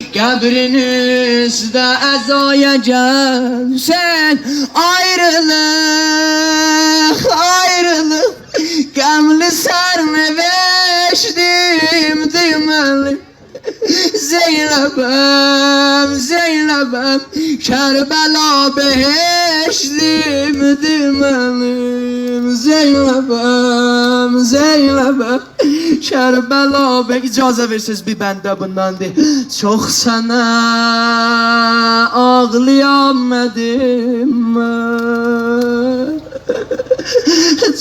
Qəbrinizdə əzaya gəlsən ayrılıq, ayrılıq Qəmli sərnəveşdim deməli Zeynəbəm, Zeynəbəm Kərbəla behişdim deməlim Zeynəbəm, Zeynəbəm Kərbəla icazə versiniz bir bəndə bundan deyil Çox sənə ağlayamədim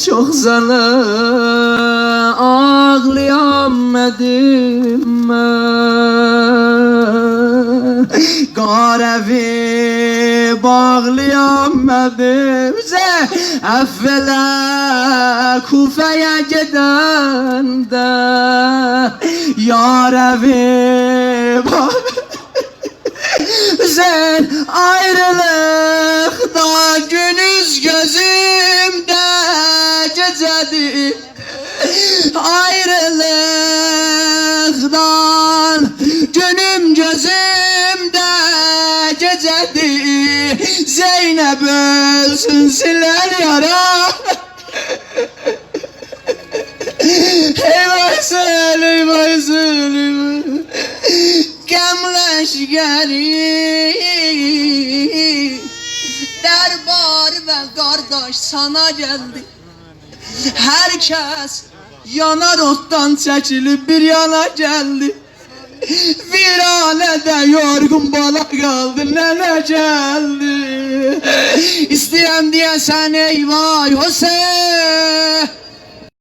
Çox sənə ağlayamədim Qarevi bağlayamədim Əvvələ Kufəyə gedəndə Yarəvi Sən ayrılıqda günüz gözümdə gecədir Ayrılıqdan günüm gözümdə gecədir Zeynəb ölsün silər yara Eyvaysan, eyvaysan, eyvaysan Qəmləş gəlir Dərbar və qardaş sana gəldi Hər kəs yanar otdan çəkilib bir yana gəldi Viranədə yorğun bala qaldı nənə gəldi İstəyəm deyəsən eyvay Hüseyin